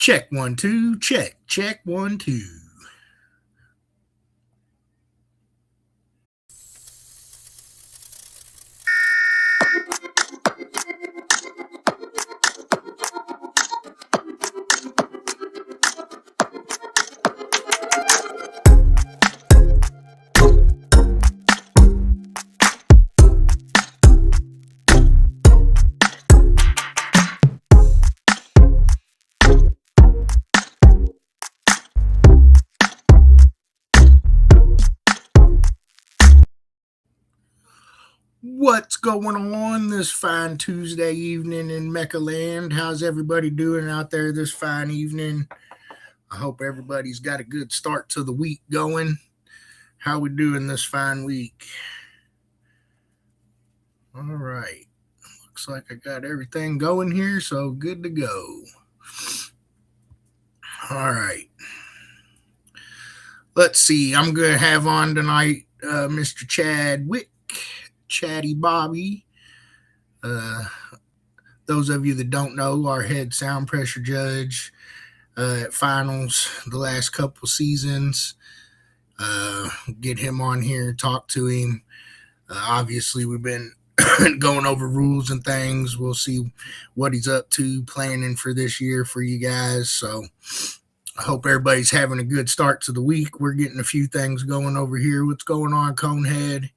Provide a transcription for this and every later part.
Check 1 2, check 1 2. What's going on this fine Tuesday evening in MECA land? How's everybody doing out there this fine evening? I hope everybody's got a good start to the week going. How we doing this fine week? All right. Looks like I got everything going here, so good to go. All right. Let's see. I'm going to have on tonight Mr. Chad Wick, Chatty Bobby. Those of you that don't know, our head sound pressure judge at finals the last couple seasons. Get him on here, talk to him. Obviously, we've been going over rules and things. We'll see what he's up to, planning for this year for you guys. So I hope everybody's having a good start to the week. We're getting a few things going over here. What's going on, Conehead?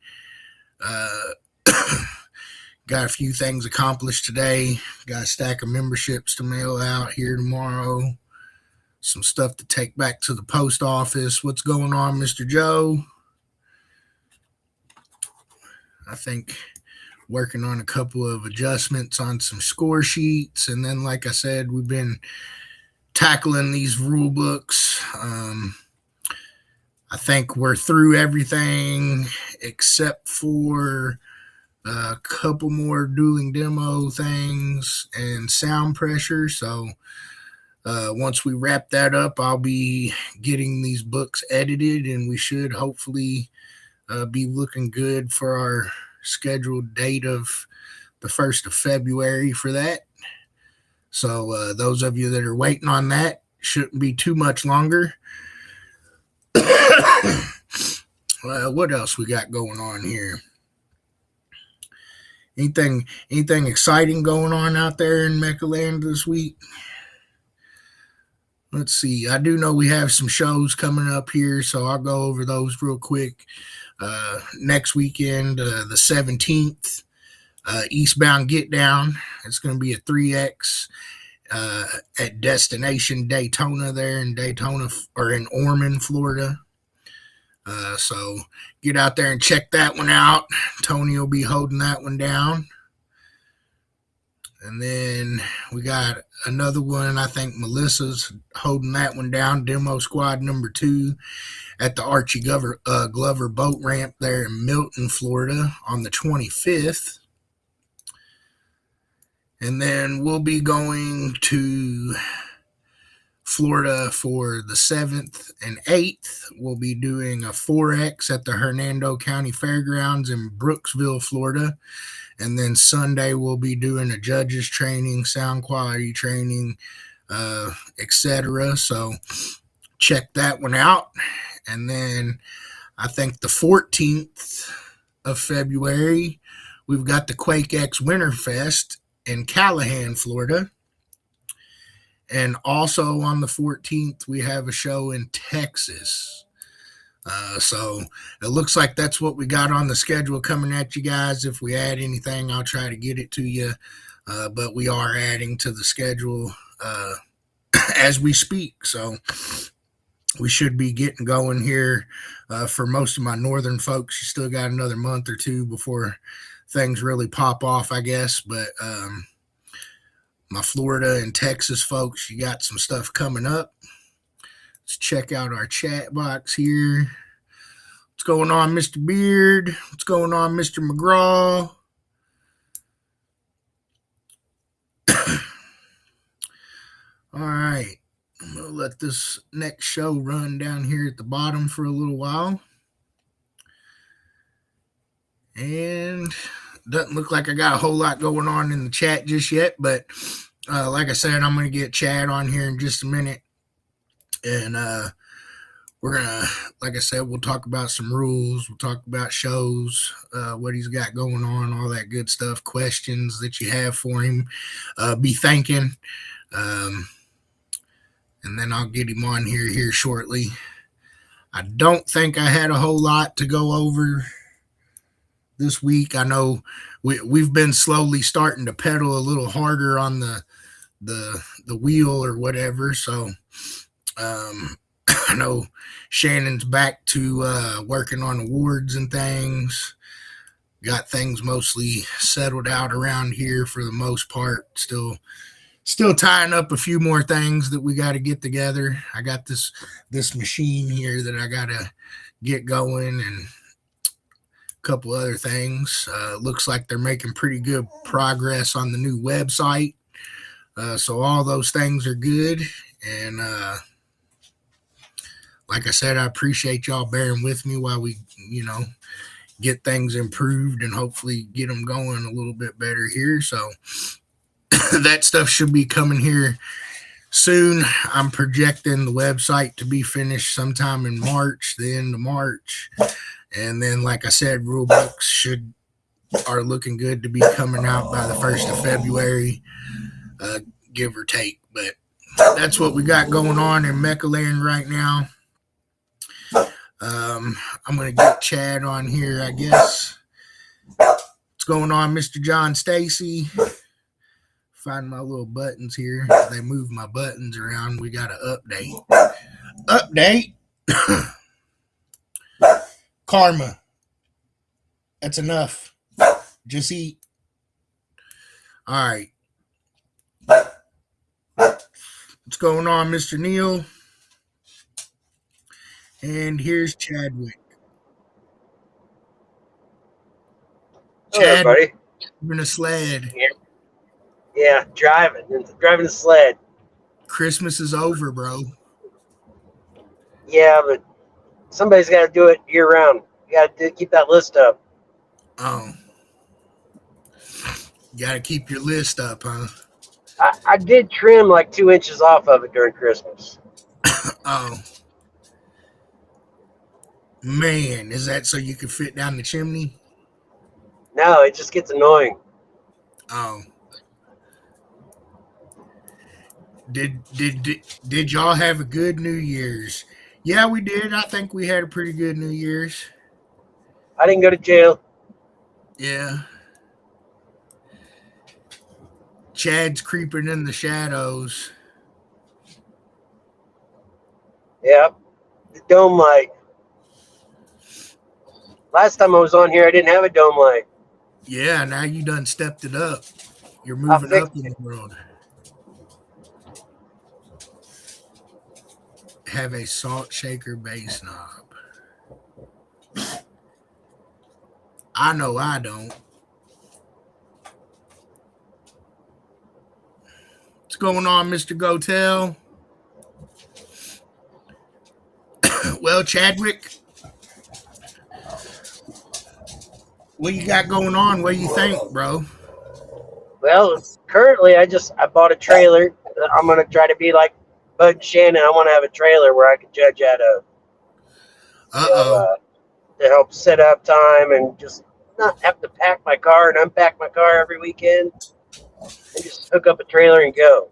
Got a few things accomplished today. Got a stack of memberships to mail out here tomorrow. Some stuff to take back to the post office. What's going on, Mr. Joe? I think working on a couple of adjustments on some score sheets. And then, like I said, we've been tackling these rule books. I think we're through everything except for a couple more dueling demo things and sound pressure. So once we wrap that up, I'll be getting these books edited, and we should hopefully be looking good for our scheduled date of the 1st of February for that. So those of you that are waiting on that, shouldn't be too much longer. What else we got going on here? Anything exciting going on out there in MECA land this week? Let's see. I do know we have some shows coming up here, so I'll go over those real quick. Next weekend, the 17th, Eastbound Get Down. It's going to be a 3X at Destination Daytona there in Daytona, or in Ormond, Florida. So get out there and check that one out. Tony will be holding that one down. And then we got another one. I think Melissa's holding that one down. Demo Squad number 2 at the Archie Glover boat ramp there in Milton, Florida on the 25th. And then we'll be going to Florida for the 7th and 8th. We'll be doing a 4X at the Hernando County Fairgrounds in Brooksville, Florida. And then Sunday, we'll be doing a judges training, sound quality training, etc. So check that one out. And then I think the 14th of February, we've got the Quake X Winterfest in Callahan, Florida. And also on the 14th, we have a show in Texas. So it looks like that's what we got on the schedule coming at you guys. If we add anything, I'll try to get it to you. But we are adding to the schedule as we speak. So we should be getting going here. For most of my northern folks, you still got another month or two before things really pop off, I guess. But my Florida and Texas folks, you got some stuff coming up. Let's check out our chat box here. What's going on, Mr. Beard? What's going on, Mr. McGraw? All right. I'm going to let this next show run down here at the bottom for a little while. And doesn't look like I got a whole lot going on in the chat just yet, but Like I said, I'm going to get Chad on here in just a minute, and we're gonna, like I said, we'll talk about some rules. We'll talk about shows, what he's got going on, all that good stuff. Questions that you have for him, be thinking, um, and then I'll get him on here shortly. I don't think I had a whole lot to go over this week. I know we've been slowly starting to pedal a little harder on the wheel or whatever. So I know Shannon's back to working on awards and things. Got things mostly settled out around here for the most part. Still tying up a few more things that we got to get together. I got this machine here that I got to get going, and a couple other things. Looks like they're making pretty good progress on the new website. So all those things are good. And like I said, I appreciate y'all bearing with me while we, get things improved and hopefully get them going a little bit better here. So that stuff should be coming here soon. I'm projecting the website to be finished sometime in March, the end of March. And then, like I said, rule books are looking good to be coming out by the 1st of February, give or take. But that's what we got going on in MECA land right now. I'm going to get Chad on here, I guess. What's going on, Mr. John Stacy? Find my little buttons here. They move my buttons around. We got to update. Karma. That's enough. Just eat. All right. What's going on, Mr. Neil? And here's Chadwick. Hello, everybody. Driving a sled. Yeah, driving a sled. Christmas is over, bro. Yeah, but somebody's got to do it year round. You got to keep that list up. Oh. You got to keep your list up, huh? I did trim like 2 inches off of it during Christmas. Oh. Man, is that so you can fit down the chimney? No, it just gets annoying. Oh. Did y'all have a good New Year's? Yeah, we did. I think we had a pretty good New Year's. I didn't go to jail. Yeah. Chad's creeping in the shadows. Yep. The dome light. Last time I was on here, I didn't have a dome light. Yeah, now you done stepped it up. You're moving up in the world. Have a salt shaker bass knob. I know I don't. What's going on, Mr. Gotel? Well, Chadwick, what you got going on? What do you think, bro? Well, currently I bought a trailer. I'm going to try to be like Bud and Shannon. I want to have a trailer where I can judge out of. To help set up time and just not have to pack my car and unpack my car every weekend. And just hook up a trailer and go.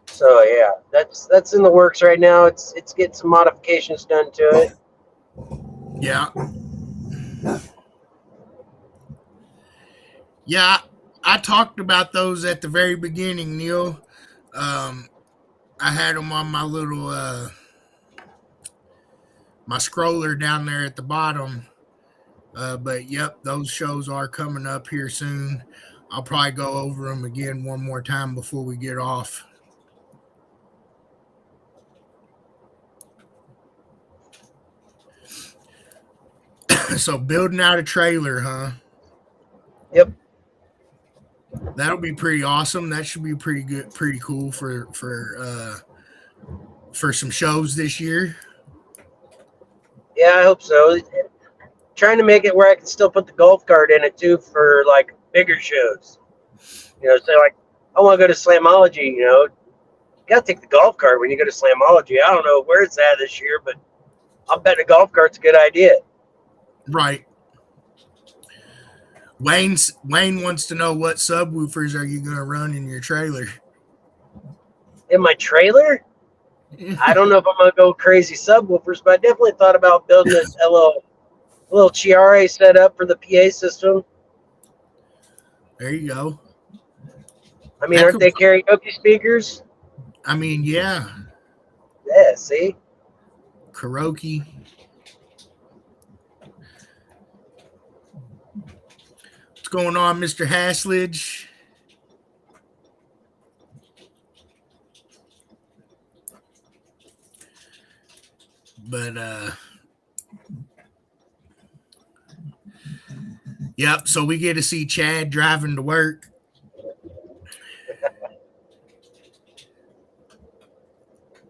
So yeah, that's in the works right now. It's getting some modifications done to it. Yeah. Yeah, I talked about those at the very beginning, Neil. I had them on my little my scroller down there at the bottom. But yep, those shows are coming up here soon. I'll probably go over them again one more time before we get off. So building out a trailer, huh? Yep. That'll be pretty awesome. That should be pretty good, pretty cool for some shows this year. Yeah, I hope so. Trying to make it where I can still put the golf cart in it too for like bigger shows. So like I want to go to Slamology, you got to take the golf cart when you go to Slamology. I don't know where it's at this year, but I'll bet a golf cart's a good idea. Right. Wayne wants to know what subwoofers are you going to run in your trailer? In my trailer, I don't know if I'm going to go crazy subwoofers, but I definitely thought about building a little Chiare setup for the PA system. There you go. I mean, aren't they karaoke speakers? I mean, yeah. Yeah, see? Karaoke. What's going on, Mr. Haslidge? But yep, so we get to see Chad driving to work.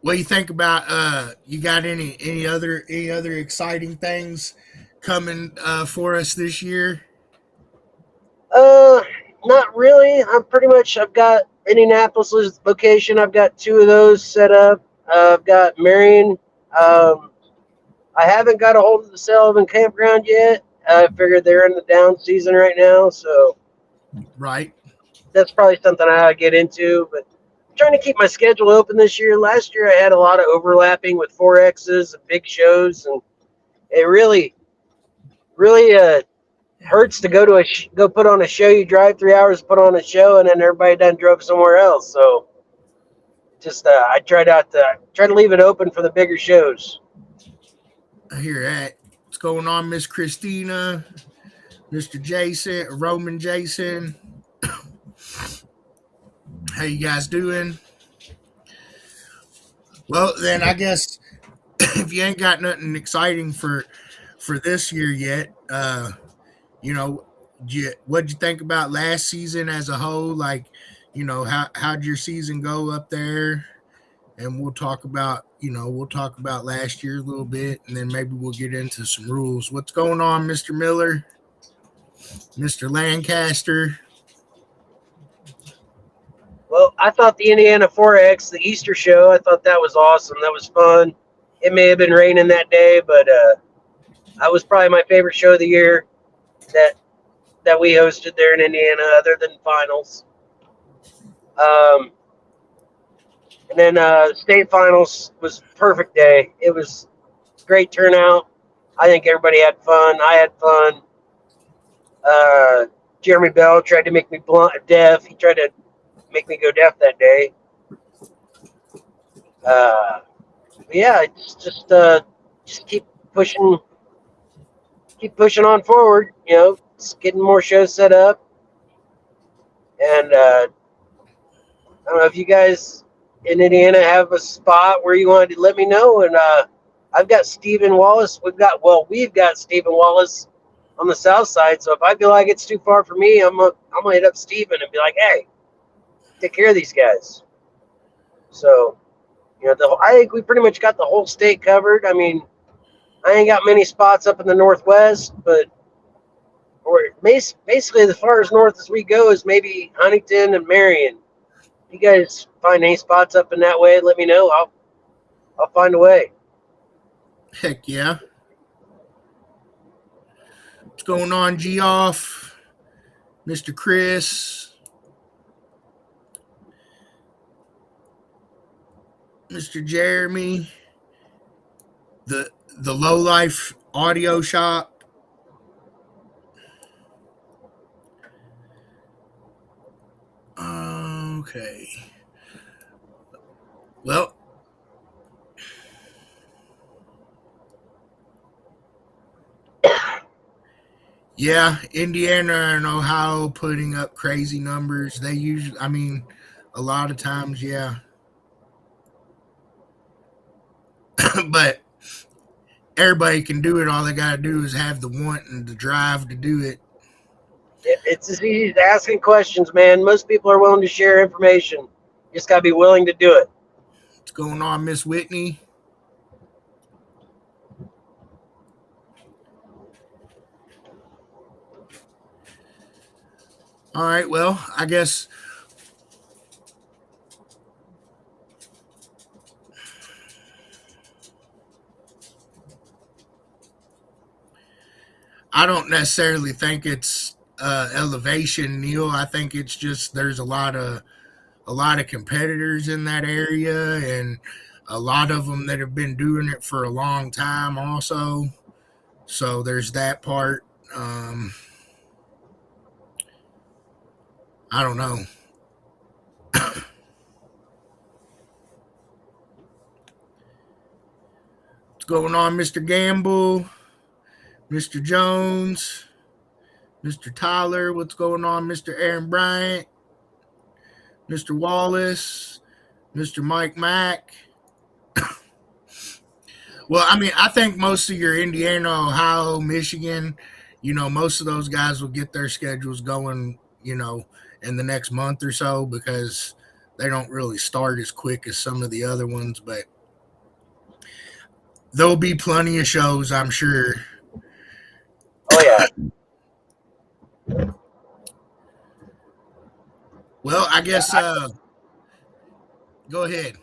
What do you think about you got any other exciting things coming for us this year? Not really. I've got Indianapolis location. I've got 2 of those set up. I've got Marion. I haven't got a hold of the Sullivan campground yet. I figured they're in the down season right now, so Right. that's probably something I gotta get into. But I'm trying to keep my schedule open this year. Last year I had a lot of overlapping with 4Xs and big shows, and it really hurts to go put on a show. You drive 3 hours, put on a show, and then everybody done drove somewhere else. So just I try to leave it open for the bigger shows. I hear that. What's going on, Miss Christina, Mr. Jason, Roman Jason? How you guys doing? Well, then I guess if you ain't got nothing exciting for this year yet, you know, what'd you think about last season as a whole? Like, how'd your season go up there? And we'll talk about last year a little bit, and then maybe we'll get into some rules. What's going on, Mr. Miller, Mr. Lancaster? Well, I thought the Indiana 4X, the Easter show, I thought that was awesome. That was fun. It may have been raining that day, but that was probably my favorite show of the year that we hosted there in Indiana, other than finals. And then state finals was perfect day. It was great turnout. I think everybody had fun. I had fun. Jeremy Bell tried to make me deaf. He tried to make me go deaf that day. Yeah, it's just keep pushing on forward. Just getting more shows set up, and I don't know if you guys in Indiana have a spot where you want to let me know. And I've got Stephen Wallace. We've got Stephen Wallace on the south side. So if I feel like it's too far for me, I'm gonna hit up Stephen and be like, hey, take care of these guys. So I think we pretty much got the whole state covered. I mean, I ain't got many spots up in the Northwest, but basically as far as north as we go is maybe Huntington and Marion. If you guys find any spots up in that way, let me know. I'll find a way. Heck yeah. What's going on, Geoff? Mr. Chris? Mr. Jeremy? The Low Life Audio Shop? Okay. Well, yeah, Indiana and Ohio putting up crazy numbers. They usually, I mean, a lot of times, yeah. But everybody can do it. All they got to do is have the want and the drive to do it. It's as easy as asking questions, man. Most people are willing to share information. You just got to be willing to do it. What's going on, Miss Whitney? All right, well, I guess I don't necessarily think it's elevation, Neil. I think it's just there's a lot of competitors in that area, and a lot of them that have been doing it for a long time, also. So there's that part. I don't know. What's going on, Mr. Gamble, Mr. Jones, Mr. Tyler? What's going on, Mr. Aaron Bryant, Mr. Wallace, Mr. Mike Mack? Well, I mean, I think most of your Indiana, Ohio, Michigan, most of those guys will get their schedules going, in the next month or so, because they don't really start as quick as some of the other ones. But there'll be plenty of shows, I'm sure. Oh yeah. Well, I guess go ahead.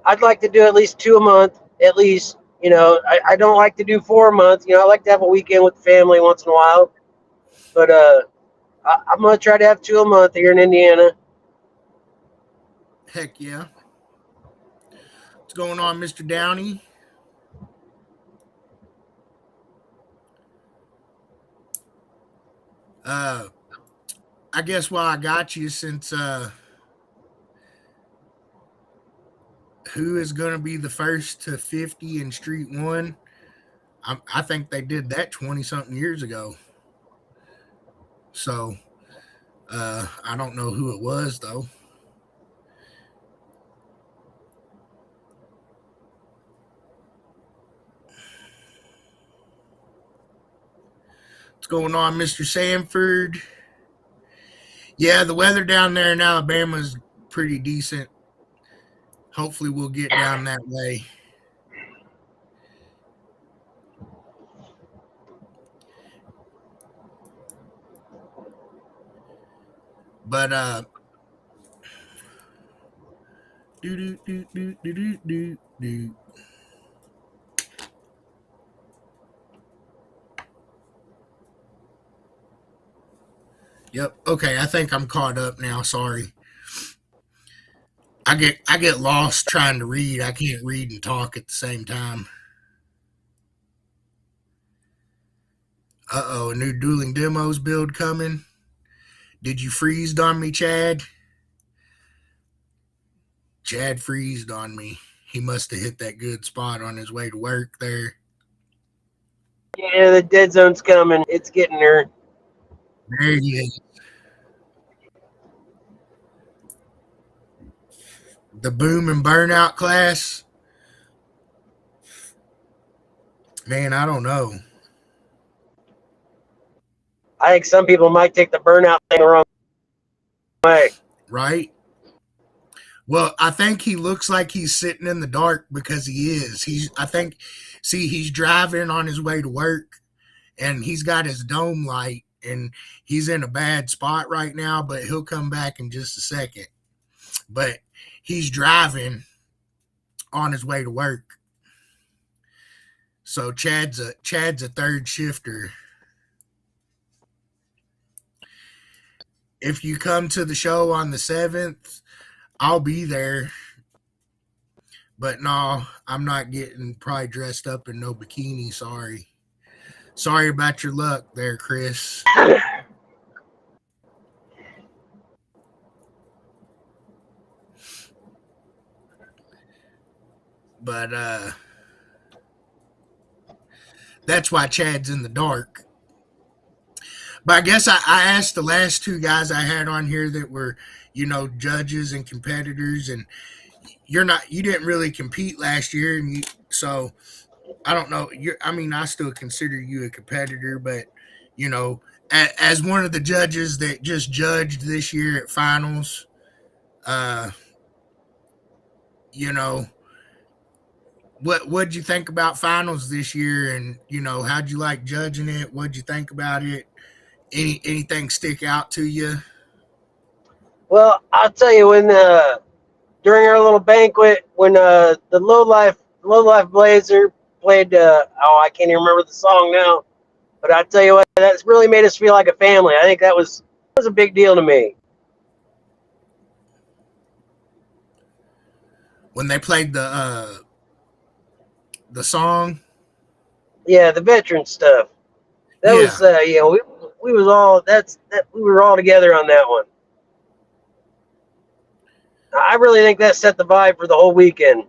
I'd like to do at least 2 a month, at least. I don't like to do 4 a month. I like to have a weekend with the family once in a while. But I'm gonna try to have 2 a month here in Indiana. Heck yeah. What's going on, Mr. Downey? Uh, I guess while I got you, since who is going to be the first to 50 in Street One? I think they did that 20 something years ago. So I don't know who it was, though. What's going on, Mr. Sanford? Yeah, the weather down there in Alabama is pretty decent. Hopefully, we'll get down that way. But do do do do do do do do. Yep. Okay, I think I'm caught up now. Sorry. I get lost trying to read. I can't read and talk at the same time. A new dueling demos build coming. Did you freeze on me, Chad? Chad freezed on me. He must have hit that good spot on his way to work there. Yeah, the dead zone's coming. It's getting there. There he is. The boom and burnout class. Man, I don't know. I think some people might take the burnout thing the wrong way. Right? Well, I think he looks like he's sitting in the dark because he is. He's driving on his way to work, and he's got his dome light, and he's in a bad spot right now, but he'll come back in just a second. But he's driving on his way to work. So Chad's a third shifter. If you come to the show on the 7th, I'll be there. But no, I'm not getting probably dressed up in no bikini. Sorry about your luck there, Chris. But that's why Chad's in the dark. But I guess I asked the last two guys I had on here that were, judges and competitors, and you didn't really compete last year, and so I don't know. I still consider you a competitor, but as one of the judges that just judged this year at finals, uh, you know, what'd you think about finals this year, and how'd you like judging it? What'd you think about it? Anything stick out to you? Well, I'll tell you, when during our little banquet, when the low life Blazer played, I can't even remember the song now. But I tell you what, that's really made us feel like a family. I think that was a big deal to me. When they played the song. Yeah, the veteran stuff. That Yeah. was we was all we were all together on that one. I really think that set the vibe for the whole weekend.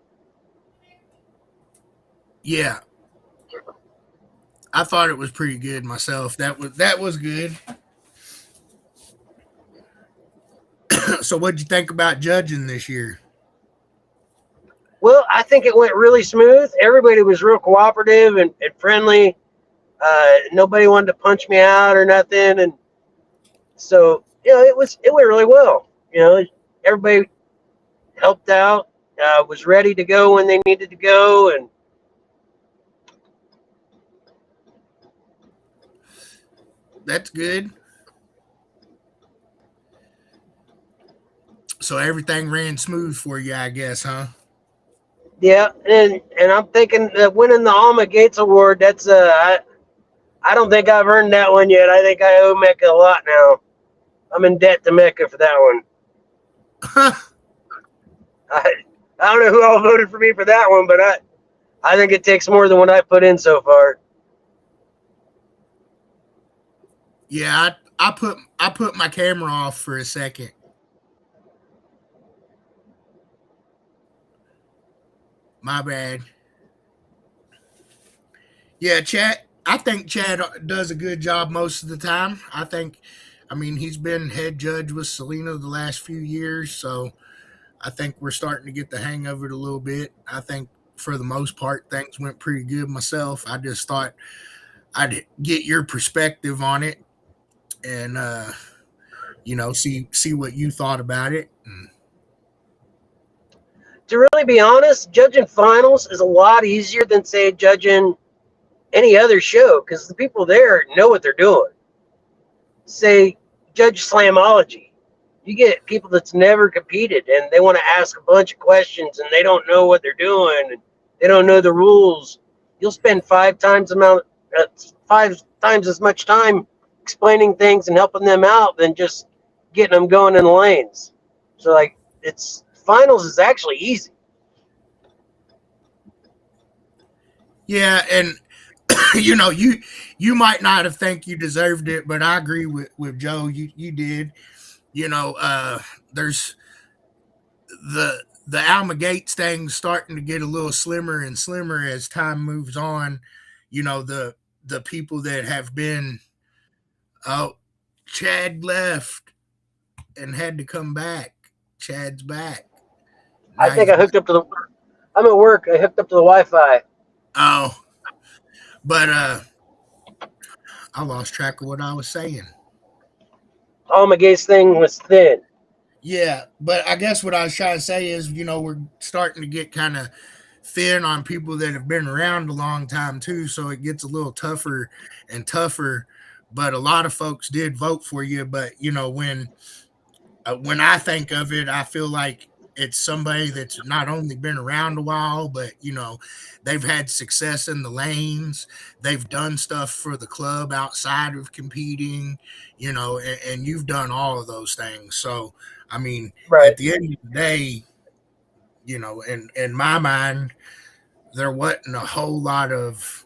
Yeah. I thought it was pretty good myself. That was good. So what'd you think about judging this year? Well, I think it went really smooth. Everybody was real cooperative and friendly. Nobody wanted to punch me out or nothing, and so it went really well. Everybody helped out, was ready to go when they needed to go, and That's good. So everything ran smooth for you, I guess, huh? yeah, and I'm thinking that winning the Alma Gates Award. That's I don't think I've earned that one yet. I think I owe MECA a lot now. I'm in debt to MECA for that one. I I don't know who all voted for me for that one, but I think it takes more than what I put in so far. Yeah, I put my camera off for a second. My bad. Yeah, Chad. I think Chad does a good job most of the time. I mean, he's been head judge with Selena the last few years, so I think we're starting to get the hang of it a little bit. I think for the most part, things went pretty good myself. I just thought I'd get your perspective on it and see what you thought about it. And To really be honest, judging finals is a lot easier than say judging any other show because the people there know what they're doing. Say judge slamology, you get people that's never competed and they want to ask a bunch of questions and they don't know what they're doing and they don't know the rules. You'll spend five times as much time explaining things and helping them out than just getting them going in the lanes. So like it's finals is actually easy. yeah, and you might not have think you deserved it, but I agree with Joe. You did. There's the Alma Gates thing starting to get a little slimmer and slimmer as time moves on. The people that have been, oh, Chad left and had to come back. Chad's back. I Now think he's I back. hooked up to the. I'm at work. I hooked up to the Wi-Fi. Oh, but I lost track of what I was saying. All my gaze thing was thin. Yeah, but I guess what I was trying to say is, we're starting to get kind of thin on people that have been around a long time too, so it gets a little tougher and tougher. But a lot of folks did vote for you. But when I think of it, I feel like it's somebody that's not only been around a while, but they've had success in the lanes. They've done stuff for the club outside of competing, and you've done all of those things. So, I mean, Right. at the end of the day, in my mind, there wasn't a whole lot of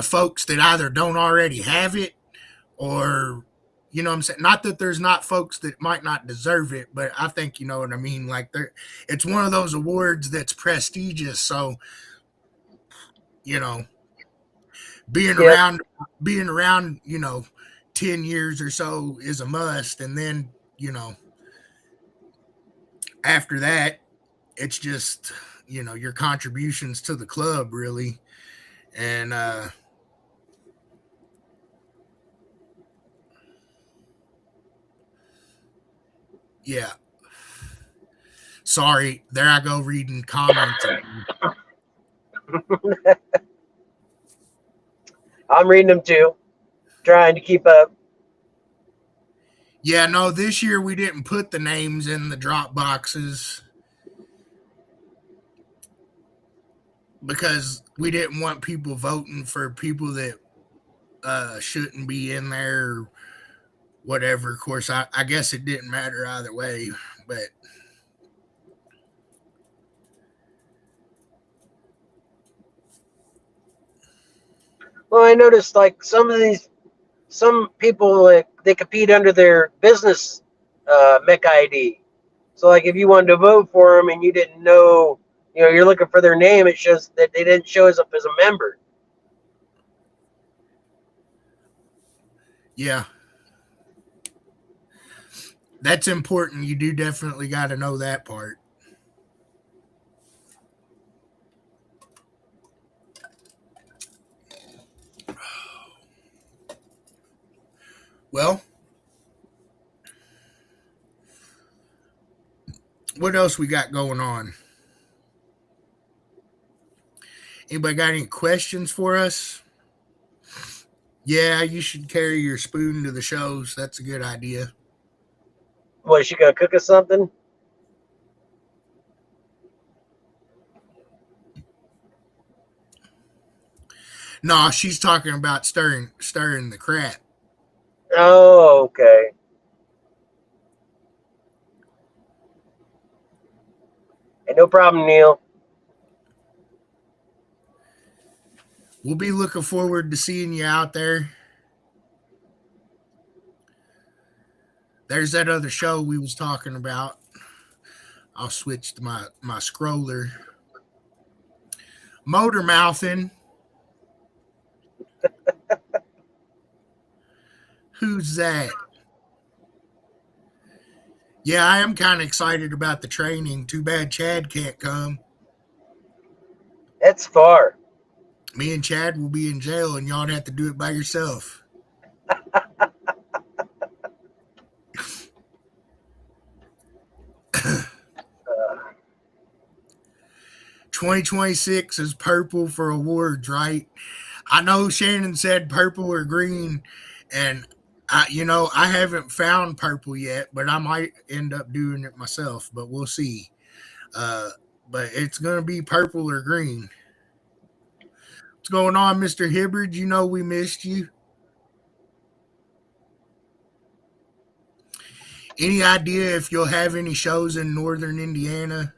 folks that either don't already have it or what I'm saying. Not that there's not folks that might not deserve it, but I think you know what I mean. Like it's one of those awards that's prestigious. So you know, being Yep. around, being around, 10 years or so is a must, and then after that, it's just your contributions to the club really, and yeah. Sorry, there I go reading comments. I'm reading them too, trying to keep up. Yeah, no, this year we didn't put the names in the drop boxes because we didn't want people voting for people that shouldn't be in there, or whatever. Of course, I guess it didn't matter either way, but Well, I noticed like some people like they compete under their business MECA ID. So like if you wanted to vote for them and you didn't know, you're looking for their name, it shows that they didn't show us up as a member. yeah, that's important. You do definitely got to know that part. Well, what else we got going on? Anybody got any questions for us? Yeah, you should carry your spoon to the shows. That's a good idea. What, is she gonna cook us something? No, she's talking about stirring the crap. Oh, okay. Hey, no problem, Neil. We'll be looking forward to seeing you out there. There's that other show we was talking about. I'll switch to my scroller. Motor mouthing. Who's that? Yeah, I am kind of excited about the training. Too bad Chad can't come. That's far. Me and Chad will be in jail, and y'all have to do it by yourself. 2026 is purple for awards, right? I know Shannon said purple or green, and I haven't found purple yet, but I might end up doing it myself. But we'll see. Uh, but it's gonna be purple or green. What's going on, Mister Hibbard? You know we missed you. Any idea if you'll have any shows in Northern Indiana?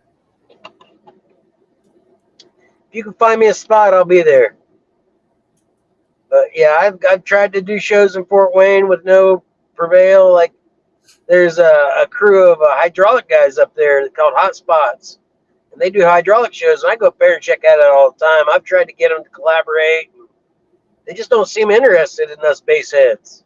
If you can find me a spot, I'll be there. But yeah, I've tried to do shows in Fort Wayne with no prevail. Like there's a crew of hydraulic guys up there called Hot Spots, and they do hydraulic shows. And I go up there and check out it all the time. I've tried to get them to collaborate. They just don't seem interested in us base heads.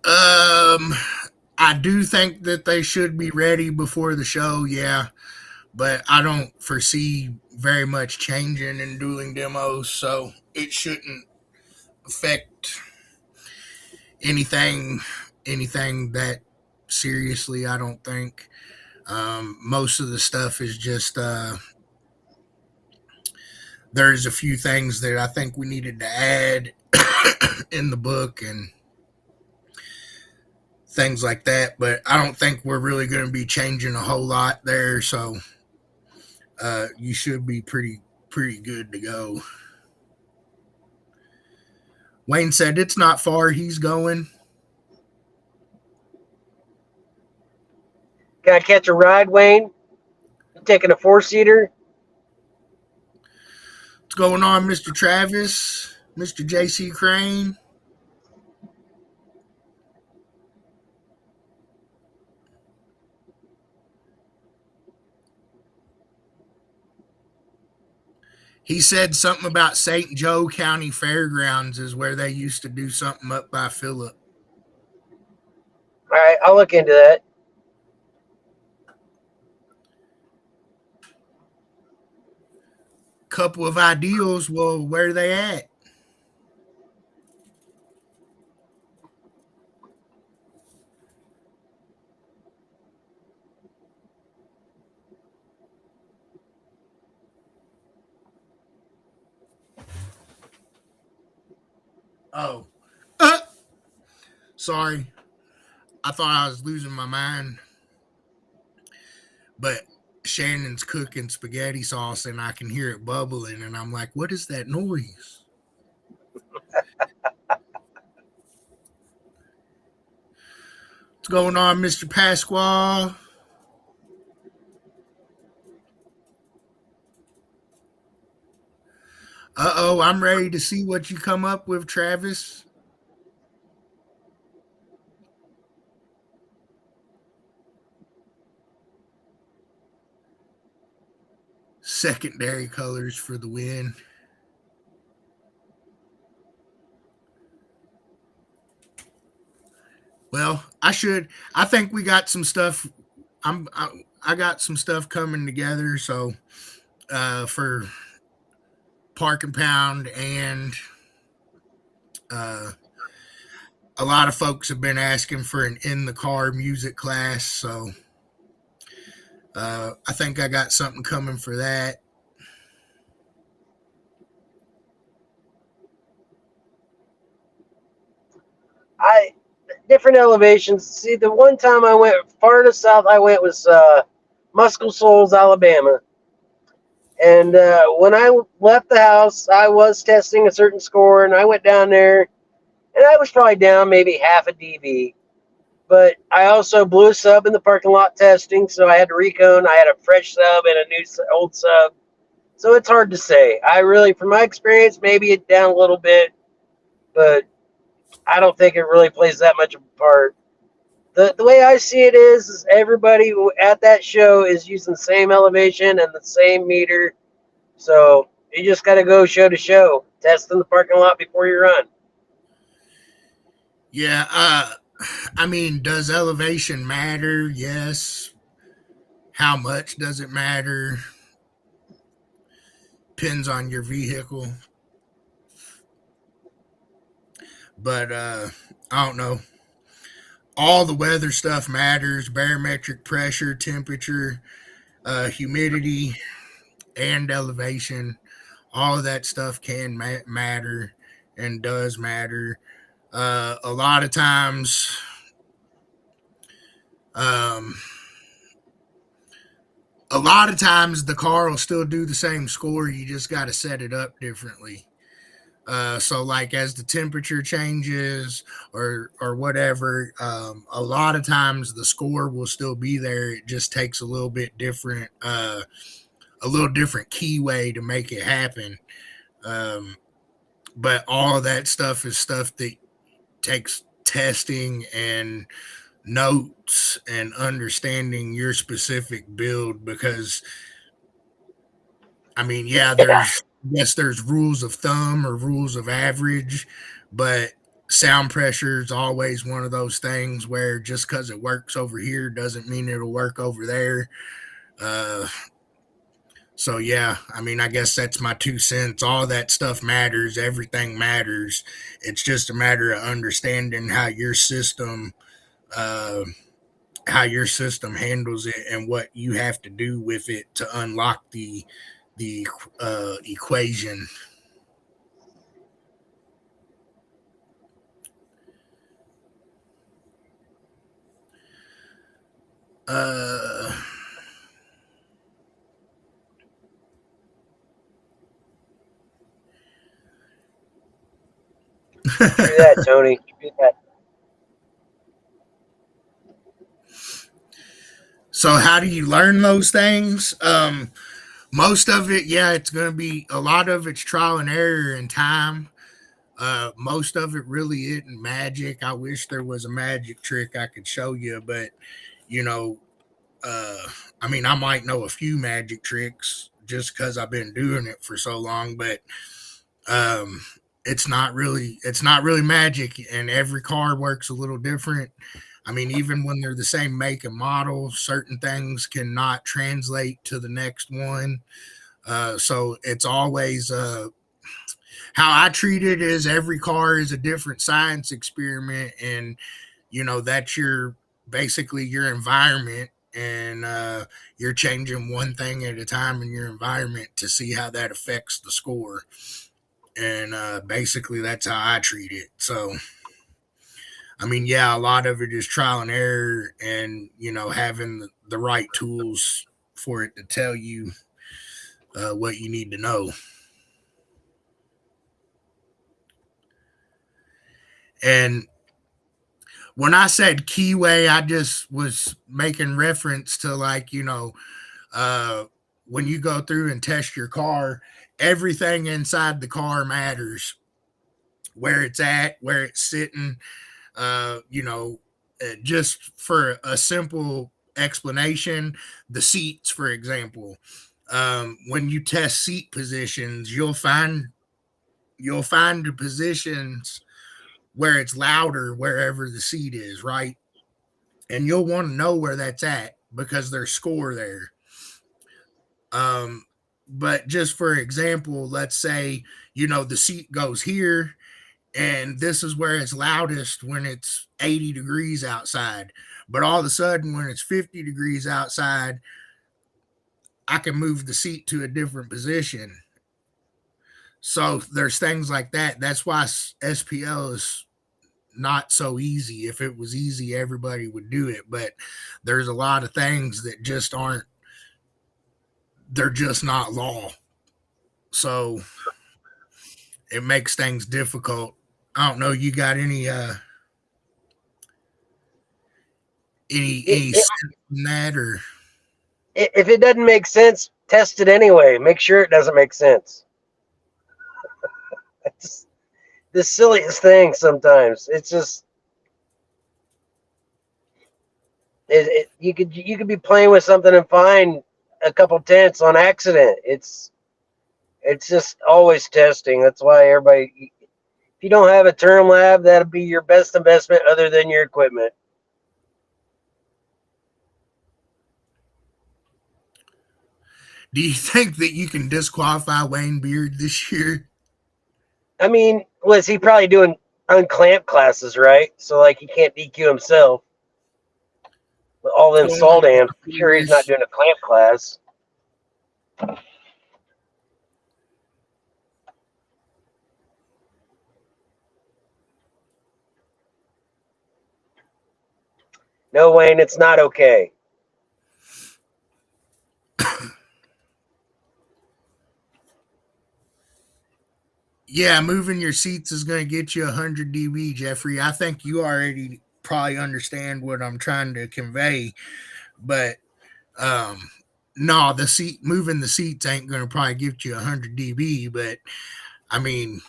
Um, I do think that they should be ready before the show, yeah, but I don't foresee very much changing in dueling demos, so it shouldn't affect anything anything that seriously. I don't think. Most of the stuff is just there's a few things that I think we needed to add in the book and things like that, but I don't think we're really going to be changing a whole lot there. So you should be pretty good to go. Wayne said it's not far. He's going. Can I catch a ride, Wayne? You taking a 4-seater? What's going on, Mr. Travis? Mr. JC Crane? He said something about St. Joe County Fairgrounds is where they used to do something up by Phillip. All right, I'll look into that. Couple of ideals. Well, where are they at? Oh. sorry. I thought I was losing my mind, but Shannon's cooking spaghetti sauce and I can hear it bubbling, and I'm like, what is that noise? What's going on, Mr. Pasquale? Uh-oh, I'm ready to see what you come up with, Travis. Secondary colors for the win. Well, I think we got some stuff. I got some stuff coming together. So for Park and Pound, and uh, a lot of folks have been asking for an in the car music class. So I think I got something coming for that. I different elevations. See, the one time I went farthest south, I went was Muscle Shoals, Alabama. And when I left the house, I was testing a certain score, and I went down there, and I was probably down maybe half a dB. But I also blew a sub in the parking lot testing, so I had to recone. I had a fresh sub and a new old sub. So it's hard to say. I really, from my experience, maybe it down a little bit, but I don't think it really plays that much of a part. The way I see it is everybody at that show is using the same elevation and the same meter. So you just got to go show to show, test in the parking lot before you run. Yeah. I mean, does elevation matter? Yes. How much does it matter? Depends on your vehicle. But I don't know. All the weather stuff matters: barometric pressure, temperature, humidity, and elevation. All of that stuff can matter and does matter. A lot of times, um, the car will still do the same score. You just got to set it up differently. So like as the temperature changes or whatever, a lot of times the score will still be there. It just takes a little bit different, a little different keyway to make it happen. Um, but all of that stuff is stuff that takes testing and notes and understanding your specific build, because I mean, yeah, there's rules of thumb or rules of average, but sound pressure is always one of those things where just because it works over here doesn't mean it'll work over there. Uh, so yeah, I mean, I guess that's my 2 cents. All that stuff matters. Everything matters. It's just a matter of understanding uh, how your system handles it and what you have to do with it to unlock the equation. Uh, True that, Tony. True that. so how do you learn those things? Most of it, yeah, it's going to be a lot of it's trial and error and time. Most of it really isn't magic. I wish there was a magic trick I could show you, but you know, uh, I mean, I might know a few magic tricks just because I've been doing it for so long, but um, it's not really magic, and every car works a little different. I mean, even when they're the same make and model, certain things cannot translate to the next one. So it's always how I treat it is every car is a different science experiment, and that's your basically your environment, and you're changing one thing at a time in your environment to see how that affects the score, and basically that's how I treat it. So I mean, yeah, a lot of it is trial and error, and having the right tools for it to tell you what you need to know. And when I said keyway, I just was making reference to, like, uh, when you go through and test your car, everything inside the car matters. Where it's at, where it's sitting, just for a simple explanation, the seats, for example. When you test seat positions, you'll find the positions where it's louder wherever the seat is, right? And you'll want to know where that's at because there's score there. Um, but just for example, let's say the seat goes here, and this is where it's loudest when it's 80 degrees outside. But all of a sudden, when it's 50 degrees outside, I can move the seat to a different position. So there's things like that. That's why SPL is not so easy. If it was easy, everybody would do it. But there's a lot of things that just aren't, they're just not law. So it makes things difficult. I don't know. You got It, any it, sense in that, or if it doesn't make sense, test it anyway. Make sure it doesn't make sense. It's the silliest thing sometimes. It's just you could be playing with something and find a couple tenths on accident. It's just always testing. That's why everybody. If you don't have a term lab, that'll be your best investment other than your equipment. do you think that you can disqualify Wayne Beard this year? I mean, was he probably doing unclamp classes, right? So like he can't DQ himself. With all them What's going salt on, amps, I'm Mr. sure he's not Pierce? doing a clamp class. No, Wayne, it's not okay. Yeah, moving your seats is going to get you 100 dB, Jeffrey. I think you already probably understand what I'm trying to convey, but um, no, the seat moving the seats ain't going to probably get you 100 dB. But I mean,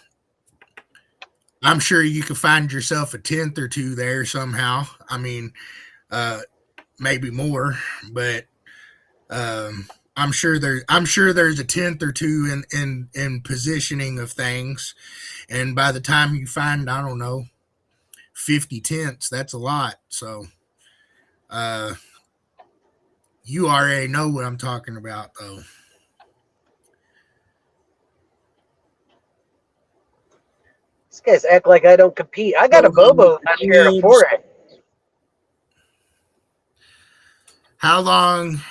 I'm sure you could find yourself a tenth or two there somehow. I mean, uh, maybe more, but I'm sure there's a tenth or two in positioning of things, and by the time you find, I don't know, 50 tenths, that's a lot. So uh, you already know what I'm talking about, though. These guys act like I don't compete. I got Going a on, Bobo Mr. last year at a Gibbs. forex. How long?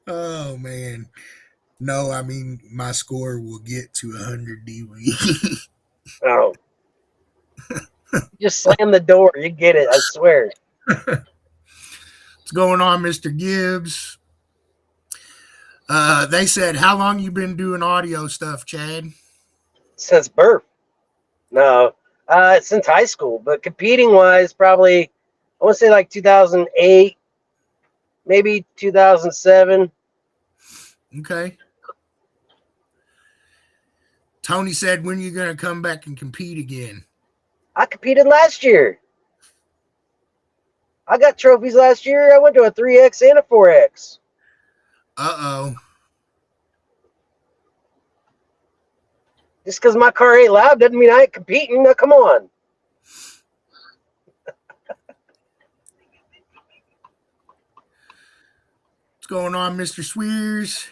Oh man, no, I mean my score will get to 100 dB. Oh, just slam the door. You get it. I swear. What's going on, Mr. Gibbs? They said, how long you been doing audio stuff, Chad? Since birth. No, since high school. But competing wise, probably I want to say like 2008, maybe 2007. Okay. Tony said, when you gonna come back and compete again? I competed last year. I got trophies last year. I went to a 3X and a 4X. Uh-oh. Just because my car ain't loud doesn't mean I ain't competing. Now, come on. What's going on, Mr. Swears?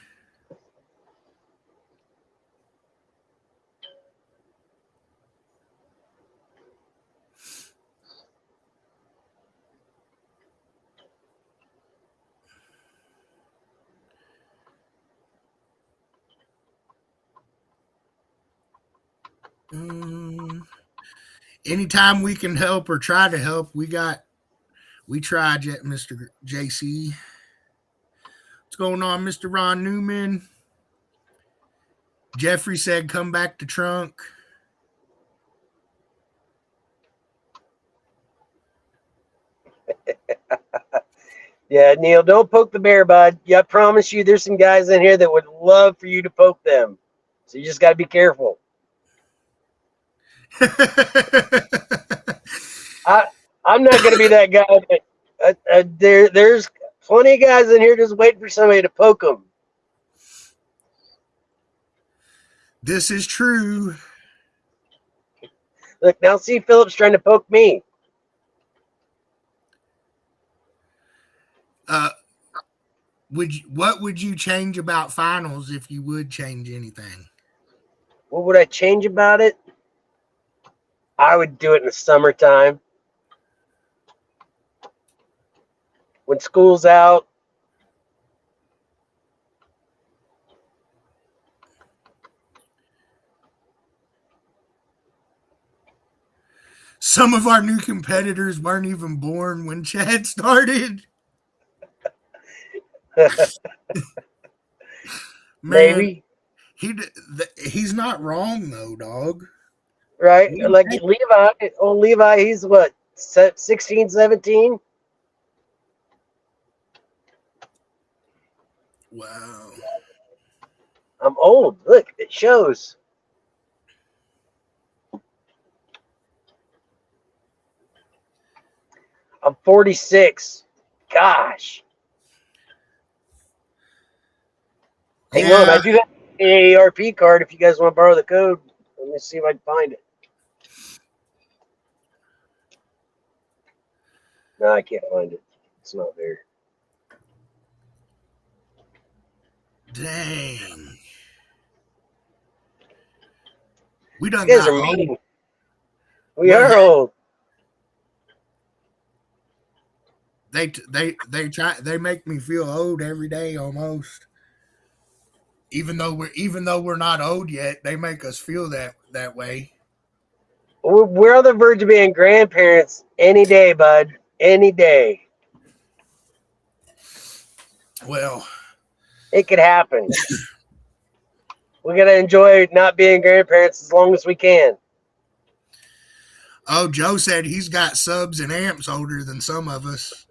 Um, anytime we can help or try to help, we tried yet, Mr. JC. What's going on, Mr. Ron Newman? Jeffrey said, come back to trunk. Yeah, Neil, don't poke the bear, bud. Yeah, I promise you there's some guys in here that would love for you to poke them. So you just got to be careful. I, I'm not going to be that guy. But, there's plenty of guys in here just waiting for somebody to poke them. This is true. Look, now see Phillips trying to poke me. Uh, what would you change about finals if you would change anything? What would I change about it? I would do it in the summertime. When school's out. Some of our new competitors weren't even born when Chad started. Man, Maybe. he's not wrong though, dog. Right? Like Levi. Oh, Levi, he's what, 16, 17? Wow. I'm old. Look, it shows. I'm 46. Gosh. Hang on. Yeah, I do have an AARP card if you guys want to borrow the code. Let me see if I can find it. No, I can't find it. It's not there. dang. We You done guys got are old. mean. We are old. They make me feel old every day almost. Even though we're not old yet, they make us feel that way. We're on the verge of being grandparents any day, bud. Any day. Well, It could happen. We got to enjoy not being grandparents as long as we can. oh, Joe said he's got subs and amps older than some of us.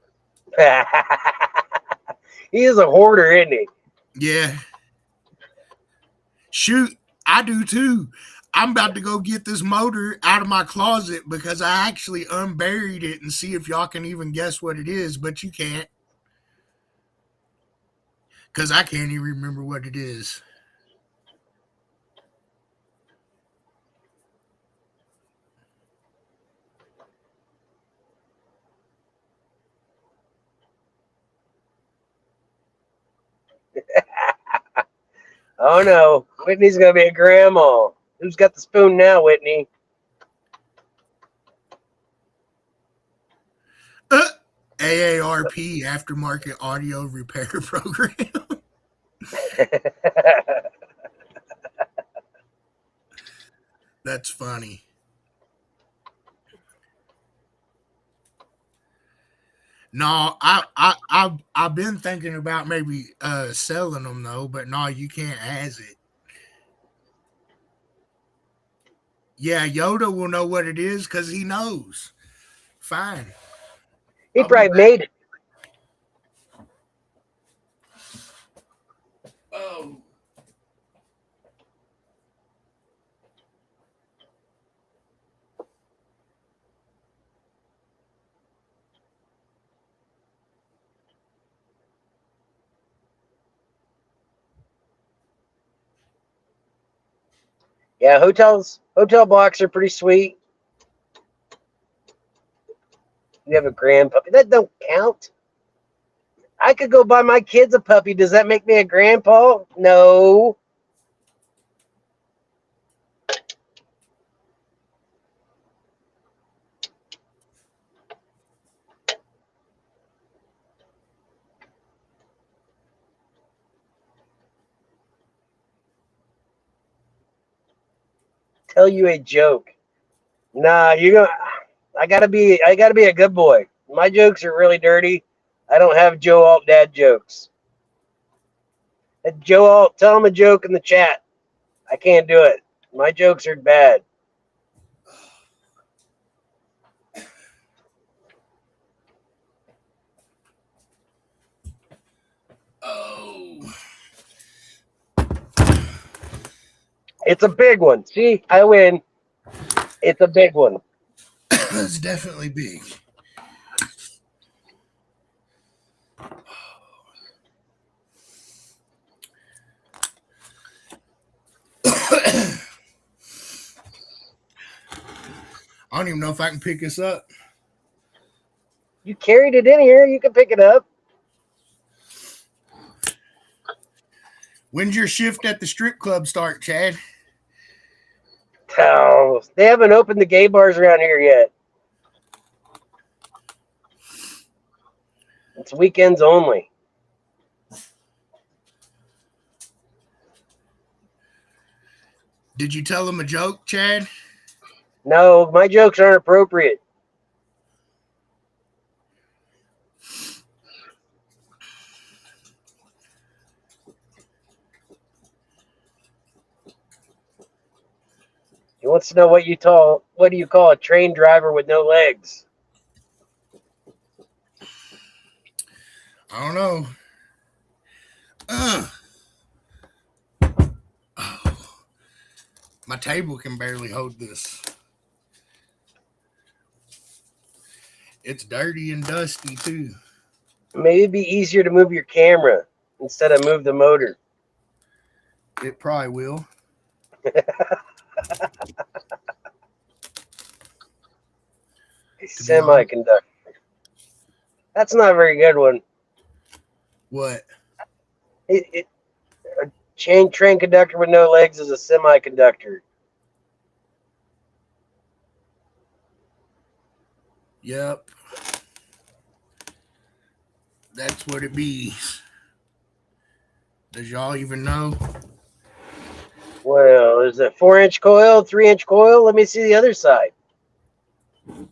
He is a hoarder, isn't he? Yeah. Shoot, I do too. I'm about to go get this motor out of my closet because I actually unburied it and see if y'all can even guess what it is, but you can't. Because I can't even remember what it is. Oh no, Whitney's gonna be a grandma. Who's got the spoon now, Whitney? AARP, Aftermarket Audio Repair Program. That's funny. No, I've been thinking about maybe selling them though, but no, you can't as it. Yeah, Yoda will know what it is because he knows. Fine, He I'll be probably back. made it. Oh, Yeah, hotel blocks are pretty sweet. You have a grand puppy. That don't count. I could go buy my kids a puppy. Does that make me a grandpa? No. tell you a joke. Nah, you gonna. I gotta be a good boy. My jokes are really dirty. I don't have Joe Alt dad jokes. Joe Alt, tell him a joke in the chat. I can't do it. My jokes are bad. Oh, It's a big one. See, I win. It's a big one. that's definitely big. I don't even know if I can pick this up. You carried it in here. You can pick it up. When's your shift at the strip club start, Chad? Oh, they haven't opened the gay bars around here yet. It's weekends only. Did you tell them a joke, Chad? No, my jokes aren't appropriate. He wants to know what do you call a train driver with no legs? I don't know. Oh, my table can barely hold this. It's dirty and dusty too. Maybe it'd be easier to move your camera instead of move the motor. It probably will. A To be honest. semiconductor. That's not a very good one. What? A train conductor with no legs is a semiconductor. Yep. That's what it be. Does y'all even know? Well, is it 4-inch coil, 3-inch coil? Let me see the other side. Is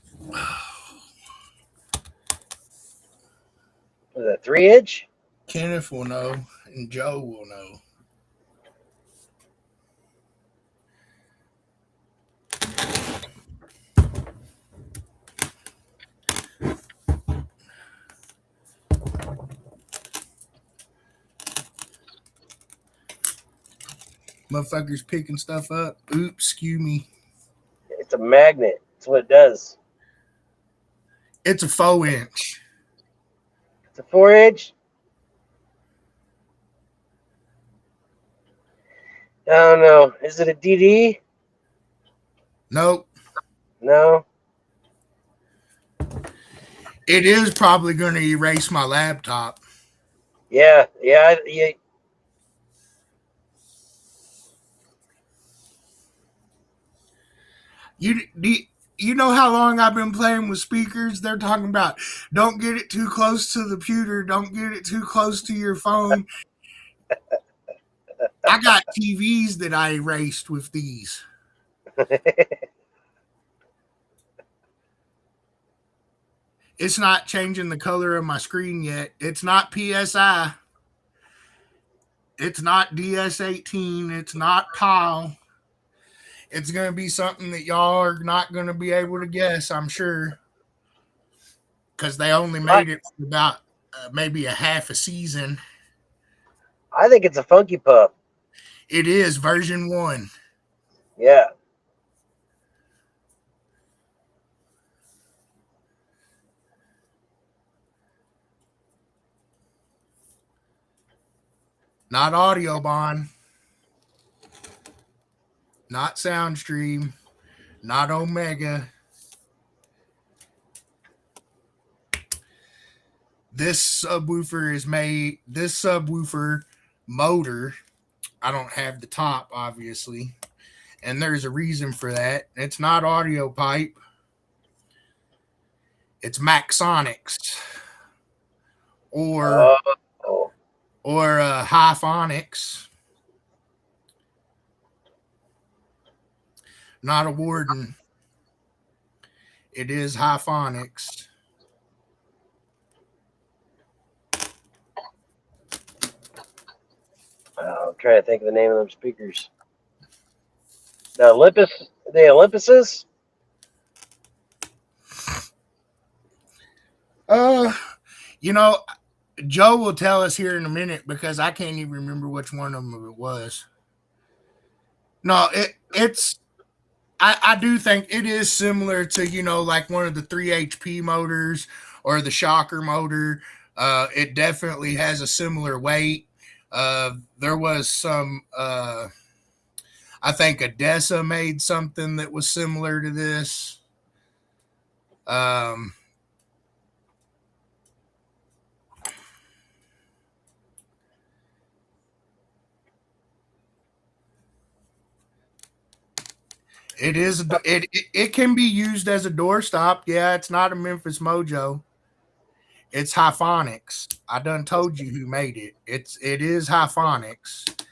it 3-inch? Kenneth will know, and Joe will know. Motherfuckers picking stuff up. Oops, excuse me. It's a magnet. That's what it does. It's a 4-inch. It's a 4-inch. I don't know. Is it a DD? Nope. No. It is probably going to erase my laptop. Yeah. You know how long I've been playing with speakers? They're talking about don't get it too close to the computer, don't get it too close to your phone. I got TVs that I erased with these. It's not changing the color of my screen yet. It's not PSI. It's not DS18. It's not PAL. It's going to be something that y'all are not going to be able to guess, I'm sure. Because they only made it for about maybe a half a season. I think it's a Funky Pup. It is version 1. Yeah. Not Audiobon. Not Soundstream. Not Omega. This subwoofer motor, I don't have the top, obviously. And there's a reason for that. It's not Audio Pipe. It's Maxonics. Or Hyphonics. Not a warden. It is Hyphonics. I'm trying to think of the name of them speakers. The Olympuses. Uh, you know, Joe will tell us here in a minute because I can't even remember which one of them it was. No, it's I do think it is similar to, like one of the 3 HP motors or the shocker motor. It definitely has a similar weight. There was some I think Odessa made something that was similar to this. Um, it can be used as a doorstop. Yeah, it's not a Memphis Mojo. It's Hyphonics. I done told you who made it. It is Hyphonics.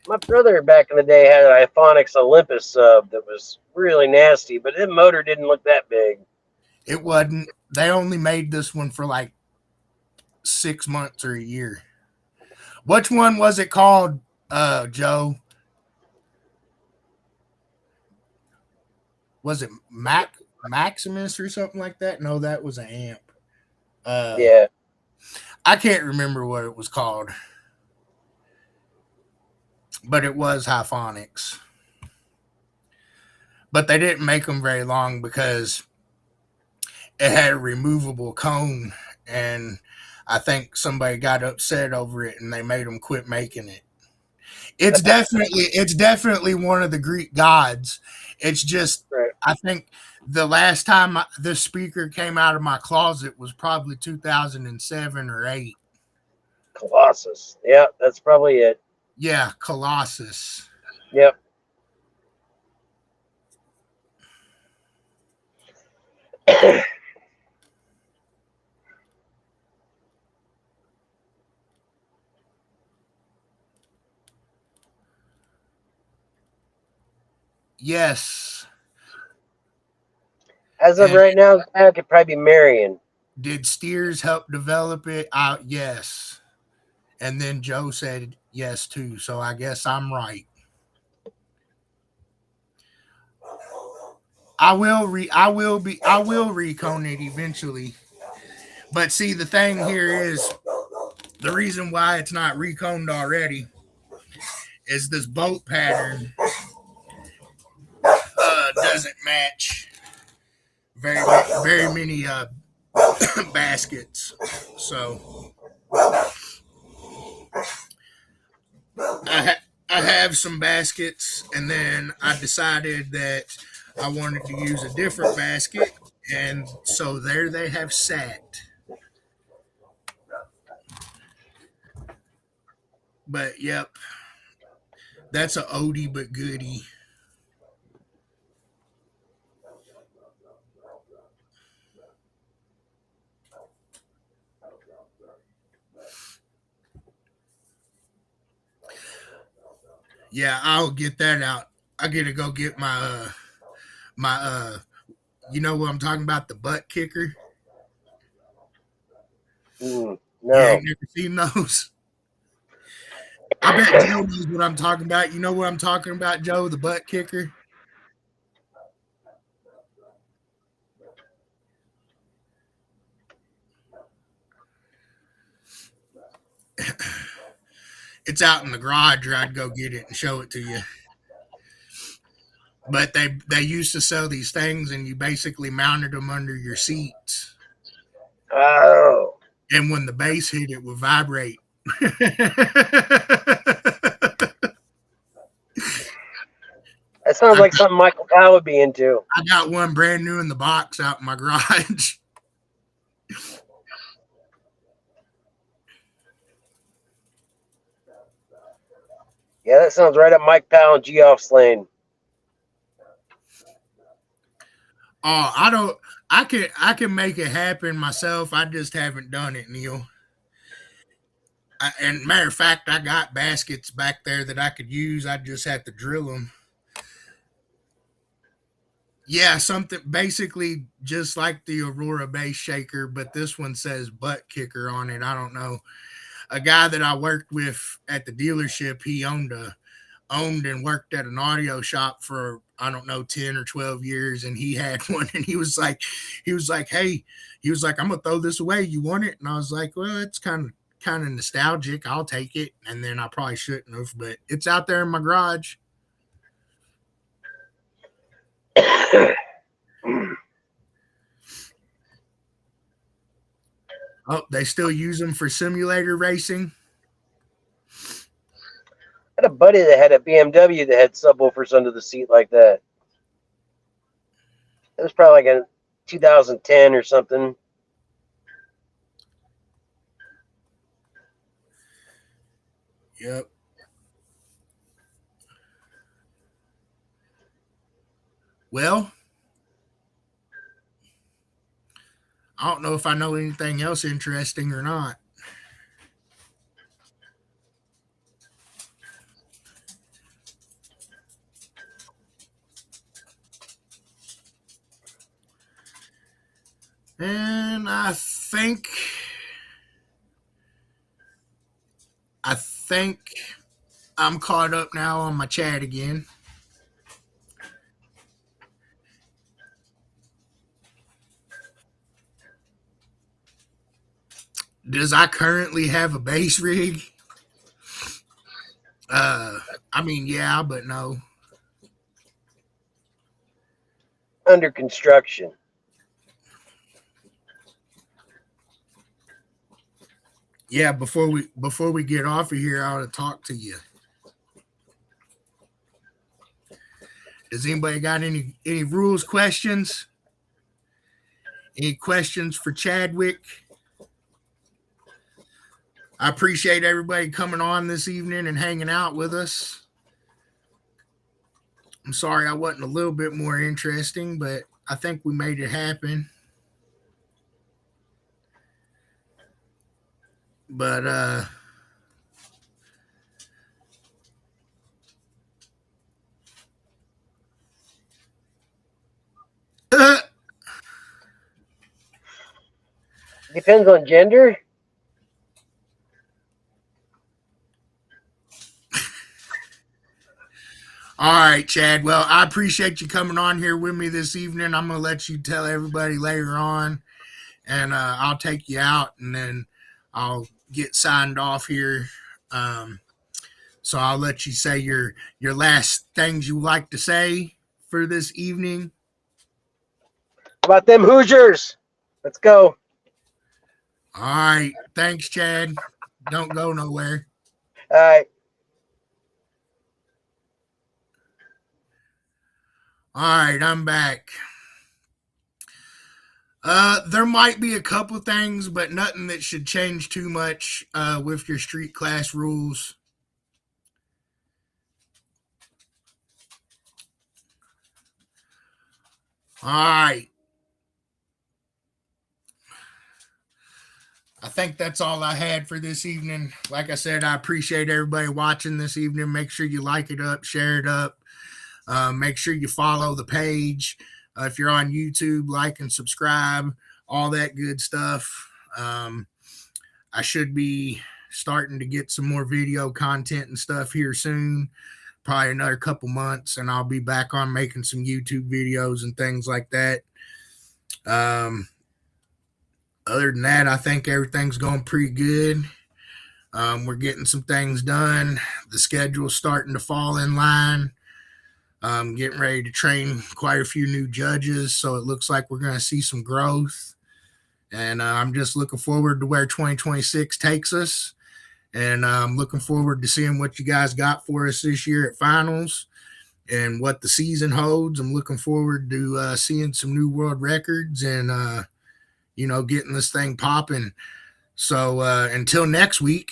My brother back in the day had an Iphonics Olympus sub that was really nasty, but the motor didn't look that big. It wasn't. They only made this one for like 6 months or a year. Which one was it called, Joe? Was it Maximus or something like that? No, that was an amp. Uh, Yeah, I can't remember what it was called, but it was Hyphonics. But they didn't make them very long because it had a removable cone, and I think somebody got upset over it, and they made them quit making it. It's definitely one of the Greek gods. It's just right. I think the last time this speaker came out of my closet was probably 2007 or 8. Colossus. Yeah, that's probably it. Yeah, Colossus. Yep. Yes. As of And right now, I could probably be Marion. did Steers help develop it? Yes. And then Joe said yes too. So I guess I'm right. I will recone it eventually. But see, the thing here is the reason why it's not reconed already is this bolt pattern doesn't match very many baskets. So I have some baskets, and then I decided that I wanted to use a different basket, and so there they have sat. But yep, that's a oldie but goodie. Yeah, I'll get that out. I gotta go get my you know what I'm talking about, the butt kicker. You ain't No. never seen those. I bet Joe knows what I'm talking about. You know what I'm talking about, Joe, the butt kicker. It's out in the garage, or I'd go get it and show it to you. But they used to sell these things, and you basically mounted them under your seats, Oh, and when the bass hit, it would vibrate. that sounds I, like something Michael Powell would be into. I got one brand new in the box out in my garage. Yeah, that sounds right up Mike Powell and Geoff's lane. Oh, I don't. I can make it happen myself. I just haven't done it, Neil. And matter of fact, I got baskets back there that I could use. I just have to drill them. Yeah, something basically just like the Aurora base shaker, but this one says butt kicker on it. I don't know. A guy that I worked with at the dealership, he owned and worked at an audio shop for I don't know 10 or 12 years, and he had one, and he was like hey, he was like, I'm gonna throw this away, you want it? And I was like, well, it's kind of nostalgic, I'll take it. And then I probably shouldn't have, but it's out there in my garage. Oh, they still use them for simulator racing. I had a buddy that had a BMW that had subwoofers under the seat like that. It was probably like a 2010 or something. Yep. Well, I don't know if I know anything else interesting or not. And I think I'm caught up now on my chat again. Does I currently have a base rig? Uh, I mean, yeah, but no. Under construction. Yeah, before we get off of here, I ought to talk to you. Does anybody got any rules questions? Any questions for Chadwick? I appreciate everybody coming on this evening and hanging out with us. I'm sorry I wasn't a little bit more interesting, but I think we made it happen. But Depends on gender. all right, Chad. Well, I appreciate you coming on here with me this evening. I'm gonna let you tell everybody later on, and I'll take you out, and then I'll get signed off here. Um, so I'll let you say your last things you like to say for this evening. How about them Hoosiers? Let's go. All right, thanks, Chad. Don't go nowhere. All right. All right, I'm back. There might be a couple things, but nothing that should change too much with your street class rules. All right. I think that's all I had for this evening. Like I said, I appreciate everybody watching this evening. Make sure you like it up, share it up. Make sure you follow the page. If you're on YouTube, like and subscribe, all that good stuff. I should be starting to get some more video content and stuff here soon, probably another couple months, and I'll be back on making some YouTube videos and things like that. Other than that, I think everything's going pretty good. We're getting some things done. The schedule's starting to fall in line. Getting ready to train quite a few new judges, so it looks like we're going to see some growth. And I'm just looking forward to where 2026 takes us. And I'm looking forward to seeing what you guys got for us this year at finals and what the season holds. I'm looking forward to seeing some new world records and, getting this thing popping. So until next week,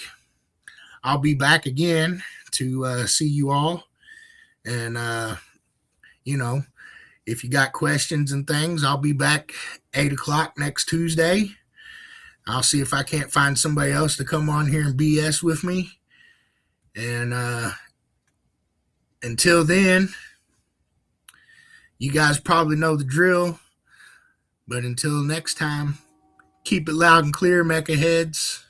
I'll be back again to see you all. And, if you got questions and things, I'll be back 8 o'clock next Tuesday. I'll see if I can't find somebody else to come on here and BS with me. And until then, You guys probably know the drill. But until next time, keep it loud and clear, Mecha heads.